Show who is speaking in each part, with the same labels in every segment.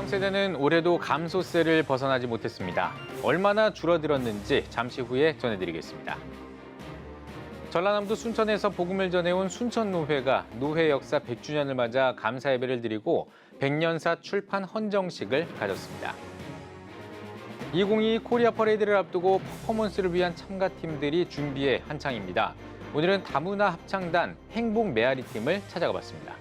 Speaker 1: 세대는 올해도 감소세를 벗어나지 못했습니다. 얼마나 줄어들었는지 잠시 후에 전해드리겠습니다. 전라남도 순천에서 복음을 전해온 순천노회가 노회 역사 100주년을 맞아 감사 예배를 드리고 백년사 출판 헌정식을 가졌습니다. 2022 코리아 퍼레이드를 앞두고 퍼포먼스를 위한 참가팀들이 준비에 한창입니다. 오늘은 다문화 합창단 행복 메아리 팀을 찾아가 봤습니다.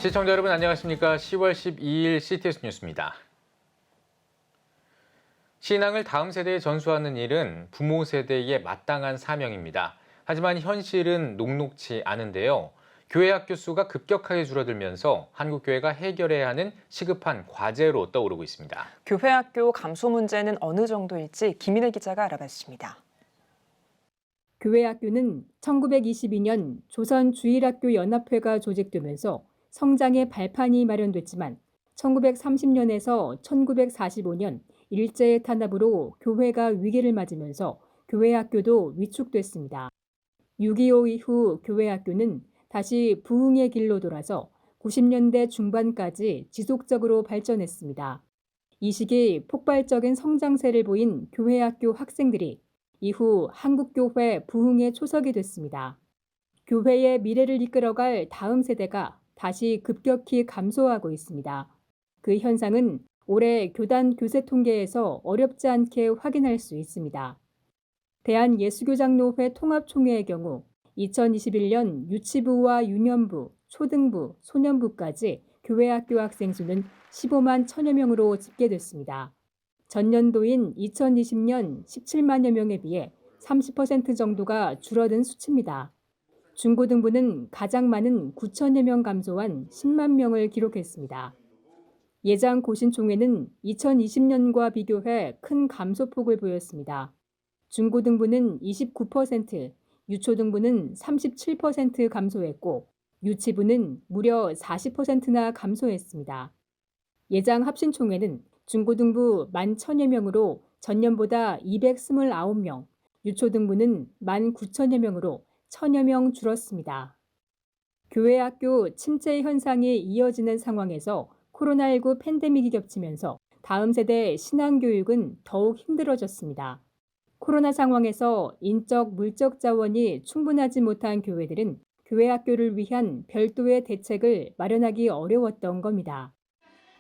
Speaker 1: 시청자 여러분 안녕하십니까? 10월 12일 CTS 뉴스입니다. 신앙을 다음 세대에 전수하는 일은 부모 세대의 마땅한 사명입니다. 하지만 현실은 녹록지 않은데요. 교회 학교 수가 급격하게 줄어들면서 한국교회가 해결해야 하는 시급한 과제로 떠오르고 있습니다.
Speaker 2: 교회 학교 감소 문제는 어느 정도일지 김인혜 기자가 알아봤습니다.
Speaker 3: 교회 학교는 1922년 조선주일학교연합회가 조직되면서 성장의 발판이 마련됐지만 1930년에서 1945년 일제의 탄압으로 교회가 위기를 맞으면서 교회 학교도 위축됐습니다. 6.25 이후 교회 학교는 다시 부흥의 길로 돌아서 90년대 중반까지 지속적으로 발전했습니다. 이 시기 폭발적인 성장세를 보인 교회 학교 학생들이 이후 한국교회 부흥의 초석이 됐습니다. 교회의 미래를 이끌어갈 다음 세대가 다시 급격히 감소하고 있습니다. 그 현상은 올해 교단 교세 통계에서 어렵지 않게 확인할 수 있습니다. 대한예수교장로회 통합총회의 경우 2021년 유치부와 유년부, 초등부, 소년부까지 교회 학교 학생 수는 15만 1천여 명으로 집계됐습니다. 전년도인 2020년 17만여 명에 비해 30% 정도가 줄어든 수치입니다. 중고등부는 가장 많은 9천여 명 감소한 10만 명을 기록했습니다. 예장 고신총회는 2020년과 비교해 큰 감소폭을 보였습니다. 중고등부는 29%, 유초등부는 37% 감소했고 유치부는 무려 40%나 감소했습니다. 예장 합신총회는 중고등부 11,000여 명으로 전년보다 229명, 유초등부는 19,000여 명으로 1,000여 명 줄었습니다. 교회 학교 침체 현상이 이어지는 상황에서 코로나19 팬데믹이 겹치면서 다음 세대 신앙교육은 더욱 힘들어졌습니다. 코로나 상황에서 인적, 물적 자원이 충분하지 못한 교회들은 교회 학교를 위한 별도의 대책을 마련하기 어려웠던 겁니다.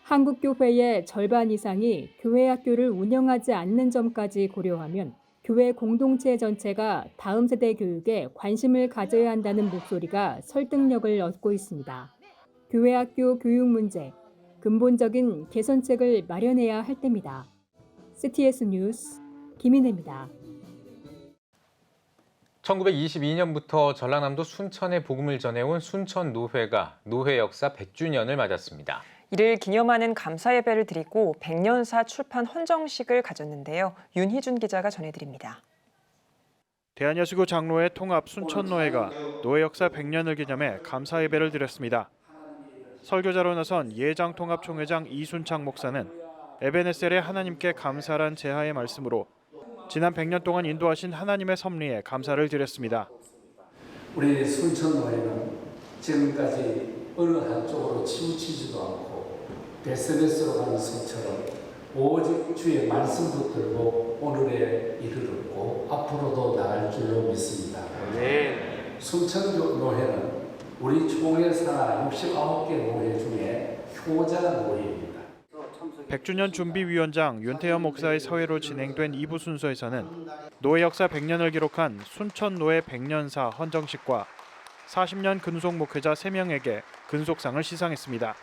Speaker 3: 한국교회의 절반 이상이 교회 학교를 운영하지 않는 점까지 고려하면 교회 공동체 전체가 다음 세대 교육에 관심을 가져야 한다는 목소리가 설득력을 얻고 있습니다. 교회 학교 교육 문제, 근본적인 개선책을 마련해야 할 때입니다. CTS 뉴스 김인혜입니다.
Speaker 1: 1922년부터 전라남도 순천에 복음을 전해온 순천노회가 노회 역사 100주년을 맞았습니다.
Speaker 2: 이를 기념하는 감사 예배를 드리고 백년사 출판 헌정식을 가졌는데요. 윤희준 기자가 전해드립니다.
Speaker 4: 대한예수교 장로회 통합 순천노회가 노회 역사 100년을 기념해 감사 예배를 드렸습니다. 설교자로 나선 예장 통합총회장 이순창 목사는 에베네셀의 하나님께 감사란 제하의 말씀으로 지난 100년 동안 인도하신 하나님의 섭리에 감사를 드렸습니다.
Speaker 5: 우리 순천노회는 지금까지 어느 한쪽으로 치우치지도 않고 베스베스로 가는 성처럼 오직 주의 말씀 붙들고 오늘에 이르렀고 앞으로도 나갈 줄로 믿습니다. 네. 순천노회는 우리 총회 산하 69개 노회 중에 효자 노회입니다.
Speaker 4: 100주년 준비위원장 윤태현 목사의 서회로 진행된 2부 순서에서는 노회 역사 100년을 기록한 순천노회 백년사 헌정식과 40년 근속 목회자 3명에게 근속상을 시상했습니다.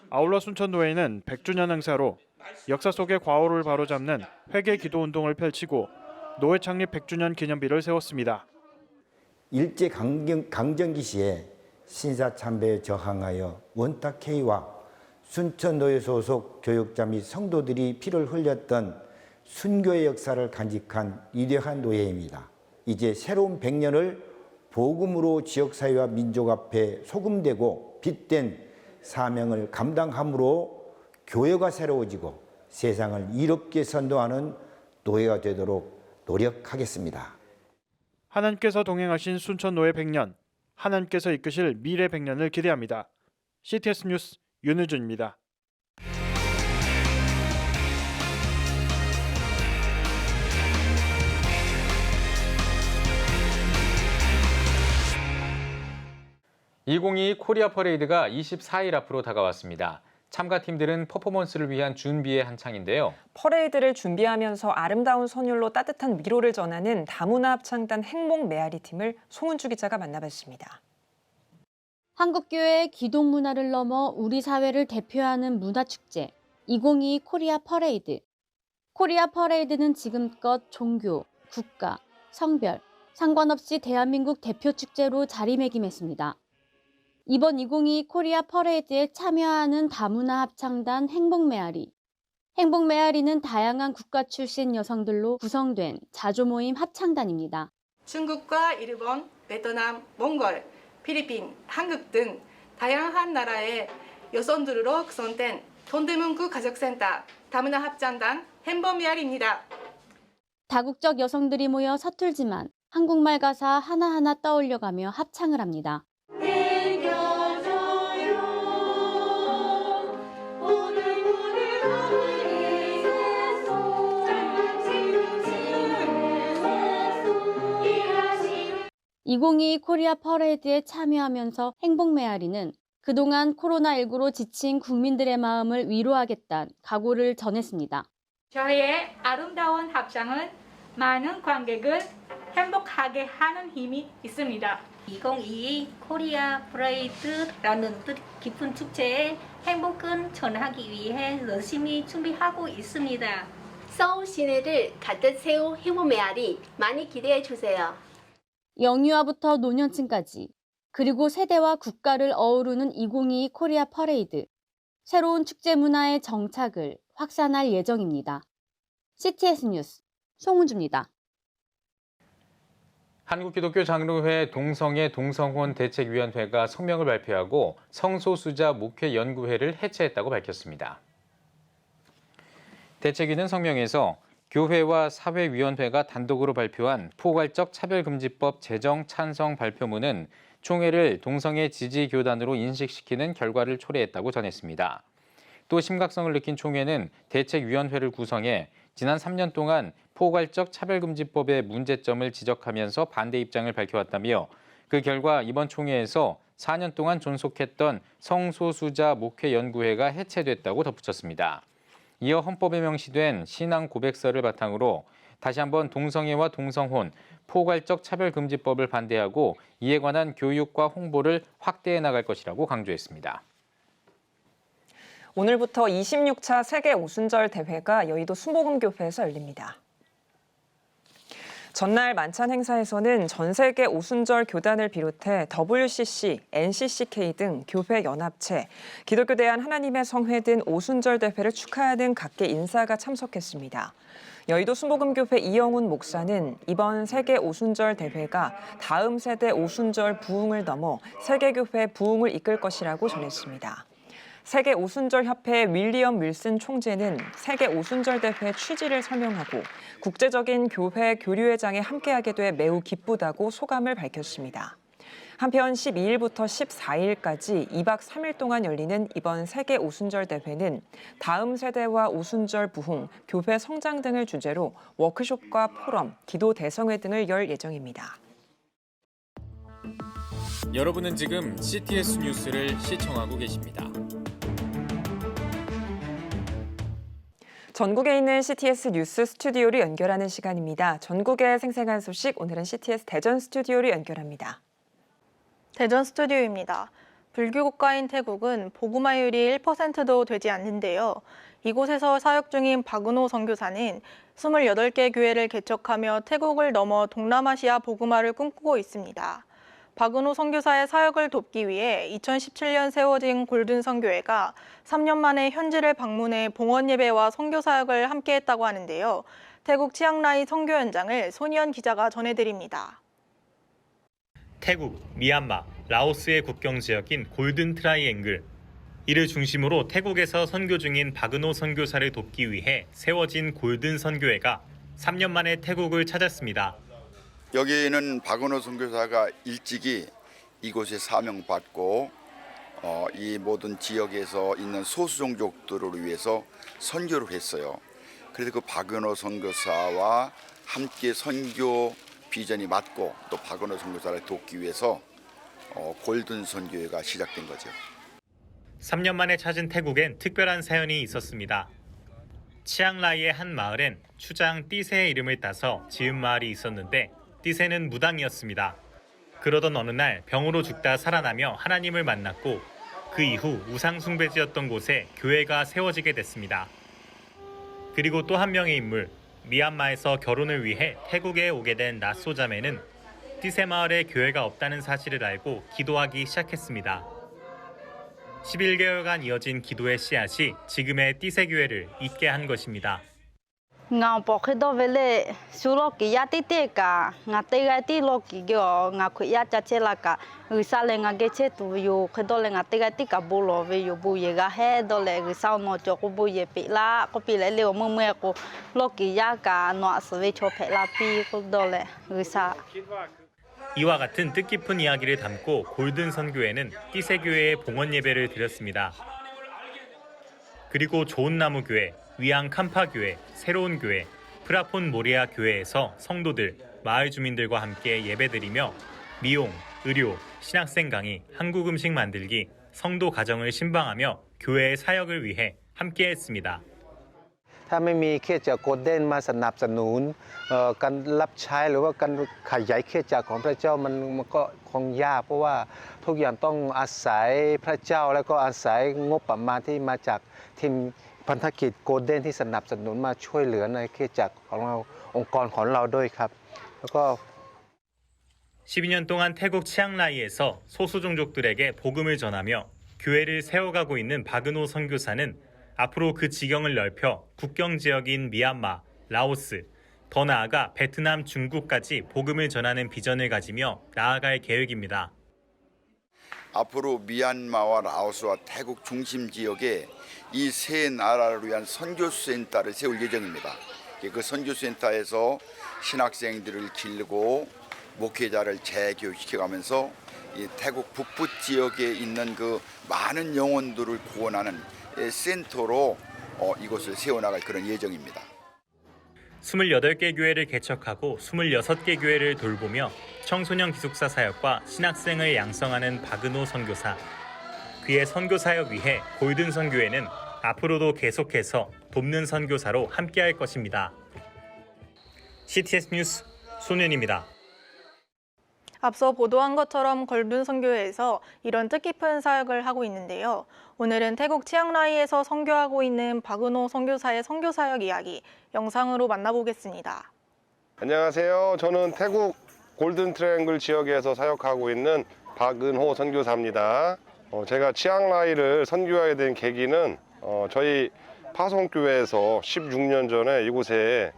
Speaker 4: 아울러 순천노회는 100주년 행사로 역사 속의 과오를 바로잡는 회개 기도 운동을 펼치고 노회 창립 100주년 기념비를 세웠습니다.
Speaker 6: 일제 강점기 시에 신사참배에 저항하여 원탁 K와 순천노회 소속 교육자 및 성도들이 피를 흘렸던 순교의 역사를 간직한 위대한 노회입니다. 이제 새로운 100년을 복음으로 지역사회와 민족 앞에 소금되고 빛된 사명을 감당함으로 교회가 새로워지고 세상을 이롭게 선도하는 노예가 되도록 노력하겠습니다.
Speaker 4: 하나님께서 동행하신 순천 노예 100년, 하나님께서 이끄실 미래 100년을 기대합니다. CTS 뉴스 윤우준입니다.
Speaker 1: (2022) 코리아 퍼레이드가 24일 앞으로 다가왔습니다. 참가팀들은 퍼포먼스를 위한 준비에 한창인데요.
Speaker 2: 퍼레이드를 준비하면서 아름다운 선율로 따뜻한 위로를 전하는 다문화 합창단 행복 메아리 팀을 송은주 기자가 만나봤습니다.
Speaker 7: 한국교회의 기독 문화를 넘어 우리 사회를 대표하는 문화축제 2022 코리아 퍼레이드. 코리아 퍼레이드는 지금껏 종교, 국가, 성별, 상관없이 대한민국 대표 축제로 자리매김했습니다. 이번 2022 코리아 퍼레이드에 참여하는 다문화 합창단 행복메아리. 행복메아리는 다양한 국가 출신 여성들로 구성된 자조모임 합창단입니다.
Speaker 8: 중국과 일본, 베트남, 몽골, 필리핀, 한국 등 다양한 나라의 여성들로 구성된 동대문구 가족센터 다문화 합창단 행복메아리입니다.
Speaker 7: 다국적 여성들이 모여 서툴지만 한국말 가사 하나하나 떠올려가며 합창을 합니다. (2022) 코리아 퍼레이드에 참여하면서 행복메아리는 그동안 코로나19로 지친 국민들의 마음을 위로하겠다는 각오를 전했습니다.
Speaker 9: 저희의 아름다운 합창은 많은 관객을 행복하게 하는 힘이 있습니다.
Speaker 10: 2022 코리아 퍼레이드라는 뜻 깊은 축제에 행복을 전하기 위해 열심히 준비하고 있습니다.
Speaker 11: 서울 시내를 가득 세운 행복메아리 많이 기대해 주세요.
Speaker 7: 영유아부터 노년층까지 그리고 세대와 국가를 어우르는 2022 코리아 퍼레이드. 새로운 축제 문화의 정착을 확산할 예정입니다. CTS 뉴스 송은주입니다.
Speaker 1: 한국기독교 장로회 동성애 동성혼 대책위원회가 성명을 발표하고 성소수자 목회 연구회를 해체했다고 밝혔습니다. 대책위는 성명에서 교회와 사회위원회가 단독으로 발표한 포괄적 차별금지법 제정 찬성 발표문은 총회를 동성애 지지 교단으로 인식시키는 결과를 초래했다고 전했습니다. 또 심각성을 느낀 총회는 대책위원회를 구성해 지난 3년 동안 포괄적 차별금지법의 문제점을 지적하면서 반대 입장을 밝혀왔다며 그 결과 이번 총회에서 4년 동안 존속했던 성소수자 목회연구회가 해체됐다고 덧붙였습니다. 이어 헌법에 명시된 신앙 고백서를 바탕으로 다시 한번 동성애와 동성혼, 포괄적 차별금지법을 반대하고 이에 관한 교육과 홍보를 확대해 나갈 것이라고 강조했습니다.
Speaker 2: 오늘부터 26차 세계 오순절 대회가 여의도 순복음교회에서 열립니다. 전날 만찬 행사에서는 전 세계 오순절 교단을 비롯해 WCC, NCCK 등 교회 연합체, 기독교 대한 하나님의 성회 등 오순절 대회를 축하하는 각계 인사가 참석했습니다. 여의도 순복음교회 이영훈 목사는 이번 세계 오순절 대회가 다음 세대 오순절 부흥을 넘어 세계교회 부흥을 이끌 것이라고 전했습니다. 세계 오순절 협회 윌리엄 윌슨 총재는 세계 오순절 대회 취지를 설명하고 국제적인 교회 교류회장에 함께하게 돼 매우 기쁘다고 소감을 밝혔습니다. 한편 12일부터 14일까지 2박 3일 동안 열리는 이번 세계 오순절 대회는 다음 세대와 오순절 부흥, 교회 성장 등을 주제로 워크숍과 포럼, 기도 대성회 등을 열 예정입니다.
Speaker 1: 여러분은 지금 CTS 뉴스를 시청하고 계십니다.
Speaker 2: 전국에 있는 CTS 뉴스 스튜디오를 연결하는 시간입니다. 전국의 생생한 소식, 오늘은 CTS 대전 스튜디오를 연결합니다.
Speaker 12: 대전 스튜디오입니다. 불교 국가인 태국은 복음화율이 1%도 되지 않는데요. 이곳에서 사역 중인 박은호 선교사는 28개 교회를 개척하며 태국을 넘어 동남아시아 복음화를 꿈꾸고 있습니다. 박은호 선교사의 사역을 돕기 위해 2017년 세워진 골든 선교회가 3년 만에 현지를 방문해 봉헌 예배와 선교 사역을 함께했다고 하는데요. 태국 치앙라이 선교 현장을 손희연 기자가 전해드립니다.
Speaker 1: 태국, 미얀마, 라오스의 국경 지역인 골든 트라이앵글. 이를 중심으로 태국에서 선교 중인 박은호 선교사를 돕기 위해 세워진 골든 선교회가 3년 만에 태국을 찾았습니다.
Speaker 13: 여기는 박은호 선교사가 일찍이 이곳에 사명받고 이 모든 지역에서 있는 소수종족들을 위해서 선교를 했어요. 그래서 그 박은호 선교사와 함께 선교 비전이 맞고 또 박은호 선교사를 돕기 위해서 골든 선교회가 시작된 거죠.
Speaker 1: 3년 만에 찾은 태국엔 특별한 사연이 있었습니다. 치앙라이의 한 마을엔 추장 띠세의 이름을 따서 지은 마을이 있었는데 띠세는 무당이었습니다. 그러던 어느 날 병으로 죽다 살아나며 하나님을 만났고 그 이후 우상 숭배지였던 곳에 교회가 세워지게 됐습니다. 그리고 또 한 명의 인물, 미얀마에서 결혼을 위해 태국에 오게 된 나소 자매는 띠세 마을에 교회가 없다는 사실을 알고 기도하기 시작했습니다. 11개월간 이어진 기도의 씨앗이 지금의 띠세 교회를 잇게 한 것입니다.
Speaker 14: nga po khido vele suroki ya titeka nga tega ti loki gyo nga khya cha chela ka usale nga geche tu yo khido le nga tega ti ka bolo ve yo bu ye ga he do le sa no cho ko bu ye pi la ko pi le le mo me ko loki ya ka no asve cho pe la pi ko do le usa
Speaker 1: 이와 같은 뜻깊은 이야기를 담고 골든 선교회는 띠세 교회에 봉헌 예배를 드렸습니다. 그리고 좋은 나무 교회, 위앙 캄파 교회, 새로운 교회, 프라폰 모리아 교회에서 성도들, 마을 주민들과 함께 예배드리며 미용, 의료, 신학생 강의, 한국 음식 만들기, 성도 가정을 신방하며 교회의 사역을 위해 함께했습니다.
Speaker 15: ถ้าไม่มีคริสตจักรโกลเด้นมาสนับสนุนการรับใช้หรือว่าการขยายคริสตจักรของพระเจ้ามันก็คงยากเพราะว่าทุกอย่างต้องอาศัยพระเจ้าแล้วก็อาศัยงบประมาณที่มาจากทีมพันธกิจโกลเด้นที่สนับสนุนมาช่วยเหลือในคริสตจักรของเราองค์กรของเราด้วยครับแล้วก็
Speaker 1: 12년 동안 태국 치앙라이에서 소수종족들에게 복음을 전하며 교회를 세워가고 있는 박은호 선교사는 앞으로 그 지경을 넓혀 국경 지역인 미얀마, 라오스, 더 나아가 베트남, 중국까지 복음을 전하는 비전을 가지며 나아갈 계획입니다.
Speaker 13: 앞으로 미얀마와 라오스와 태국 중심 지역에 이 세 나라를 위한 선교센터를 세울 예정입니다. 그 선교센터에서 신학생들을 길고 목회자를 재교육시켜가면서 이 태국 북부 지역에 있는 그 많은 영혼들을 구원하는 센터로 이곳을 세워나갈 그런 예정입니다.
Speaker 1: 28개 교회를 개척하고 26개 교회를 돌보며 청소년 기숙사 사역과 신학생을 양성하는 박은호 선교사. 그의 선교 사역 위해 골든 선교회는 앞으로도 계속해서 돕는 선교사로 함께할 것입니다. CTS 뉴스 손윤입니다.
Speaker 12: 앞서 보도한 것처럼 골든 선교회에서 이런 뜻깊은 사역을 하고 있는데요. 오늘은 태국 치앙라이에서 선교하고 있는 박은호 선교사의 선교 사역 이야기 영상으로 만나보겠습니다.
Speaker 16: 안녕하세요. 저는 태국 골든 트라이앵글 지역에서 사역하고 있는 박은호 선교사입니다. 제가 치앙라이를 선교하게 된 계기는 저희 파송교회에서 16년 전에 이곳에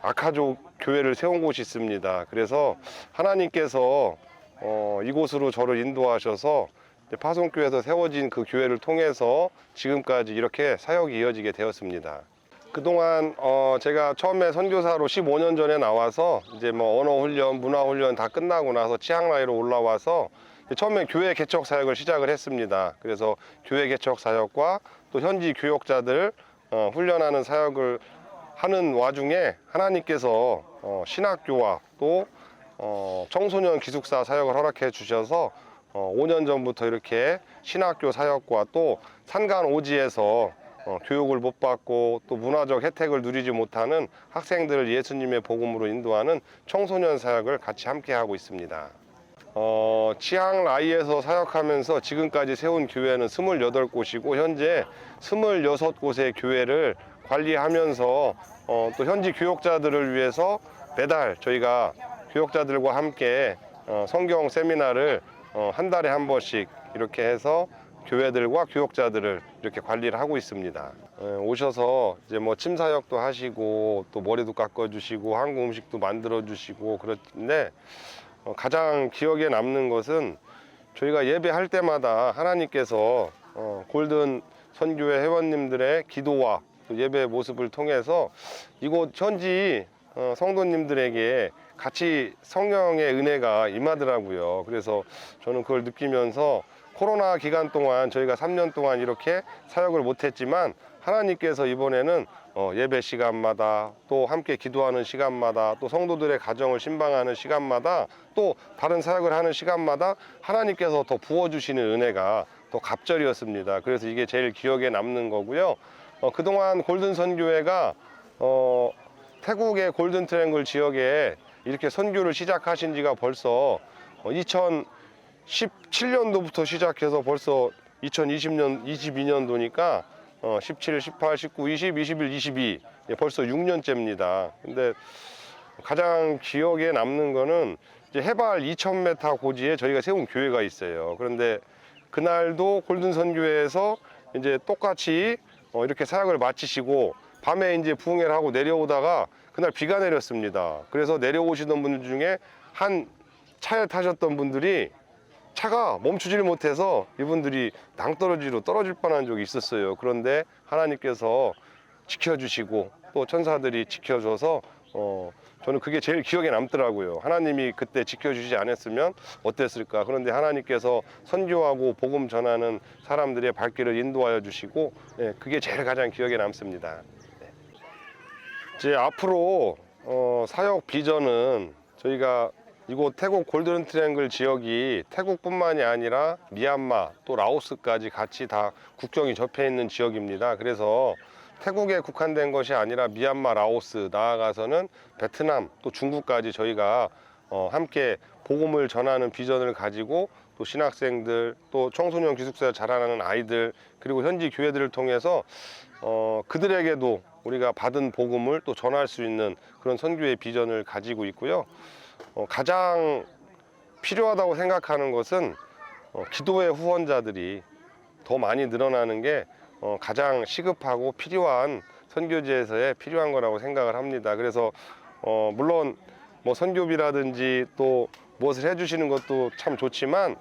Speaker 16: 아카족 교회를 세운 곳이 있습니다. 그래서 하나님께서 이곳으로 저를 인도하셔서 파송교회에서 세워진 그 교회를 통해서 지금까지 이렇게 사역이 이어지게 되었습니다. 그동안 제가 처음에 선교사로 15년 전에 나와서 이제 뭐 언어 훈련, 문화 훈련 다 끝나고 나서 치앙라이로 올라와서 처음에 교회 개척 사역을 시작을 했습니다. 그래서 교회 개척 사역과 또 현지 교역자들 훈련하는 사역을 하는 와중에 하나님께서 신학교와 또 청소년 기숙사 사역을 허락해 주셔서 5년 전부터 이렇게 신학교 사역과 또 산간 오지에서 교육을 못 받고 또 문화적 혜택을 누리지 못하는 학생들을 예수님의 복음으로 인도하는 청소년 사역을 같이 함께 하고 있습니다. 치앙라이에서 사역하면서 지금까지 세운 교회는 28곳이고 현재 26곳의 교회를 관리하면서 또 현지 교역자들을 위해서 매달 저희가 교역자들과 함께 성경 세미나를 한 달에 한 번씩 이렇게 해서 교회들과 교역자들을 이렇게 관리를 하고 있습니다. 오셔서 이제 뭐 침사역도 하시고 또 머리도 깎아주시고 한국 음식도 만들어주시고 그런데 가장 기억에 남는 것은 저희가 예배할 때마다 하나님께서 골든 선교회 회원님들의 기도와 또 예배 모습을 통해서 이곳 현지 성도님들에게 같이 성령의 은혜가 임하더라고요. 그래서 저는 그걸 느끼면서 코로나 기간 동안 저희가 3년 동안 이렇게 사역을 못했지만 하나님께서 이번에는 예배 시간마다 또 함께 기도하는 시간마다 또 성도들의 가정을 신방하는 시간마다 또 다른 사역을 하는 시간마다 하나님께서 더 부어주시는 은혜가 더 갑절이었습니다. 그래서 이게 제일 기억에 남는 거고요. 그동안 골든 선교회가 태국의 골든 트라이앵글 지역에 이렇게 선교를 시작하신 지가 벌써 2017년도부터 시작해서 벌써 2020년, 22년도니까 17, 18, 19, 20, 21, 22 벌써 6년째입니다. 근데 가장 기억에 남는 거는 이제 해발 2,000m 고지에 저희가 세운 교회가 있어요. 그런데 그날도 골든 선교회에서 이제 똑같이 이렇게 사역을 마치시고 밤에 이제 부흥회를 하고 내려오다가 그날 비가 내렸습니다. 그래서 내려오시던 분들 중에 한 차에 타셨던 분들이 차가 멈추질 못해서 이분들이 낭떠러지로 떨어질 뻔한 적이 있었어요. 그런데 하나님께서 지켜주시고 또 천사들이 지켜줘서 저는 그게 제일 기억에 남더라고요. 하나님이 그때 지켜주시지 않았으면 어땠을까. 그런데 하나님께서 선교하고 복음 전하는 사람들의 발길을 인도하여 주시고 그게 제일 가장 기억에 남습니다. 이제 앞으로 사역 비전은 저희가 이곳 태국 골든 트라이앵글 지역이 태국뿐만이 아니라 미얀마 또 라오스까지 같이 다 국경이 접해 있는 지역입니다. 그래서 태국에 국한된 것이 아니라 미얀마, 라오스, 나아가서는 베트남 또 중국까지 저희가 함께 복음을 전하는 비전을 가지고 또 신학생들 또 청소년 기숙사에 자라나는 아이들 그리고 현지 교회들을 통해서 그들에게도 우리가 받은 복음을 또 전할 수 있는 그런 선교의 비전을 가지고 있고요. 가장 필요하다고 생각하는 것은 기도의 후원자들이 더 많이 늘어나는 게 가장 시급하고 필요한 선교지에서의 필요한 거라고 생각을 합니다. 그래서 물론 뭐 선교비라든지 또 무엇을 해주시는 것도 참 좋지만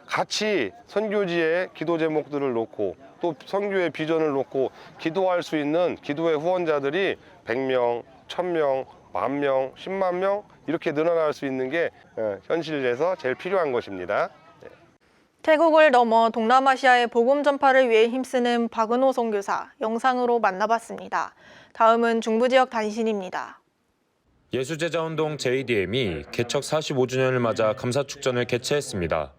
Speaker 16: 같이 선교지의 기도 제목들을 놓고 또 선교의 비전을 놓고 기도할 수 있는 기도의 후원자들이 100명, 1000명, 10,000명, 10만 명 이렇게 늘어날 수 있는 게 현실에서 제일 필요한 것입니다.
Speaker 12: 태국을 넘어 동남아시아의 복음 전파를 위해 힘쓰는 박은호 선교사 영상으로 만나봤습니다. 다음은 중부지역 단신입니다.
Speaker 17: 예수제자운동 JDM이 개척 45주년을 맞아 감사축전을 개최했습니다.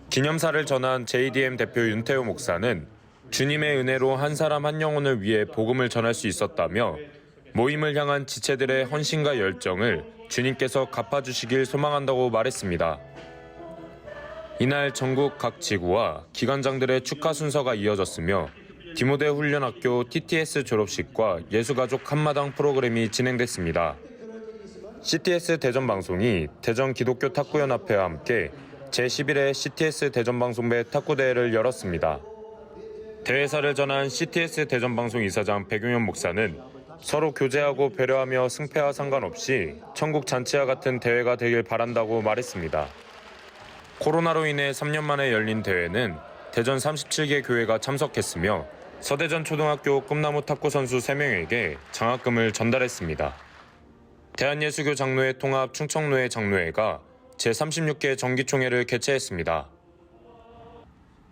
Speaker 17: 기념사를 전한 JDM 대표 윤태호 목사는 주님의 은혜로 한 사람 한 영혼을 위해 복음을 전할 수 있었다며 모임을 향한 지체들의 헌신과 열정을 주님께서 갚아주시길 소망한다고 말했습니다. 이날 전국 각 지구와 기관장들의 축하 순서가 이어졌으며 디모데 훈련학교 TTS 졸업식과 예수가족 한마당 프로그램이 진행됐습니다. CTS 대전방송이 대전 기독교 탁구연합회와 함께 제11회 CTS 대전방송배 탁구대회를 열었습니다. 대회사를 전한 CTS 대전방송 이사장 백용현 목사는 서로 교제하고 배려하며 승패와 상관없이 천국 잔치와 같은 대회가 되길 바란다고 말했습니다. 코로나로 인해 3년 만에 열린 대회는 대전 37개 교회가 참석했으며 서대전 초등학교 꿈나무 탁구 선수 3명에게 장학금을 전달했습니다. 대한예수교 장로회 통합 충청노회 장로회가 제36개 정기총회를 개최했습니다.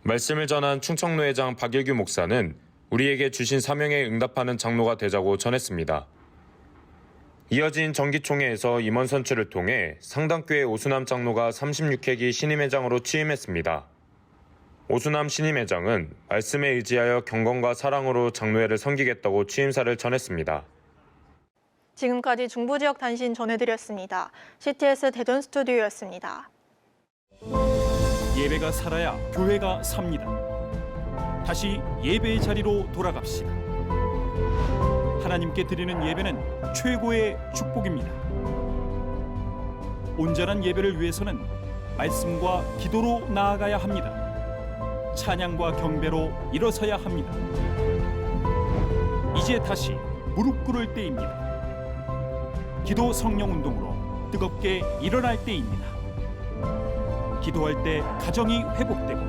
Speaker 17: 말씀을 전한 충청노회장 박일규 목사는 우리에게 주신 사명에 응답하는 장로가 되자고 전했습니다. 이어진 정기총회에서 임원 선출을 통해 상당교회 오수남 장로가 36회기 신임회장으로 취임했습니다. 오수남 신임회장은 말씀에 의지하여 경건과 사랑으로 장로회를 섬기겠다고 취임사를 전했습니다.
Speaker 12: 지금까지 중부지역 단신 전해드렸습니다. CTS 대전 스튜디오였습니다.
Speaker 18: 예배가 살아야 교회가 삽니다. 다시 예배의 자리로 돌아갑시다. 하나님께 드리는 예배는 최고의 축복입니다. 온전한 예배를 위해서는 말씀과 기도로 나아가야 합니다. 찬양과 경배로 일어서야 합니다. 이제 다시 무릎 꿇을 때입니다. 기도 성령 운동으로 뜨겁게 일어날 때입니다. 기도할 때 가정이 회복되고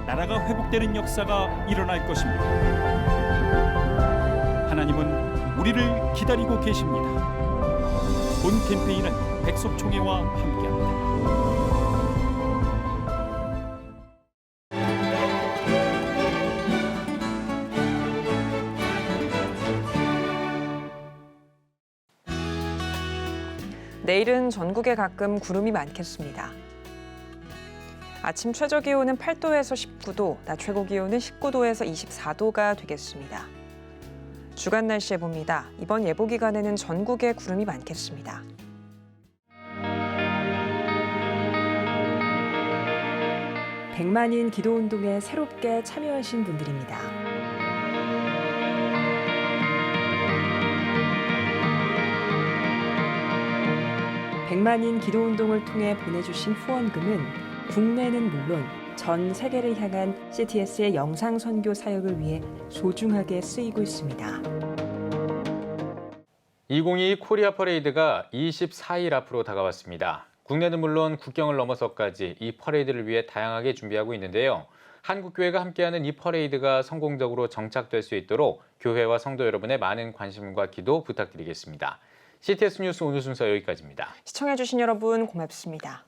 Speaker 18: 나라가 회복되는 역사가 일어날 것입니다. 하나님은 우리를 기다리고 계십니다. 본 캠페인은 백석총회와 함께합니다.
Speaker 2: 내일은 전국에 가끔 구름이 많겠습니다. 아침 최저 기온은 8도에서 19도, 낮 최고 기온은 19도에서 24도가 되겠습니다. 주간 날씨 예보입니다. 이번 예보 기간에는 전국에 구름이 많겠습니다. 백만인 기도운동에 새롭게 참여하신 분들입니다. 백만인 기도운동을 통해 보내주신 후원금은 국내는 물론 전 세계를 향한 CTS의 영상 선교 사역을 위해 소중하게 쓰이고 있습니다.
Speaker 1: 2022 코리아 퍼레이드가 24일 앞으로 다가왔습니다. 국내는 물론 국경을 넘어서까지 이 퍼레이드를 위해 다양하게 준비하고 있는데요. 한국교회가 함께하는 이 퍼레이드가 성공적으로 정착될 수 있도록 교회와 성도 여러분의 많은 관심과 기도 부탁드리겠습니다. CTS 뉴스 오늘 순서 여기까지입니다.
Speaker 2: 시청해주신 여러분 고맙습니다.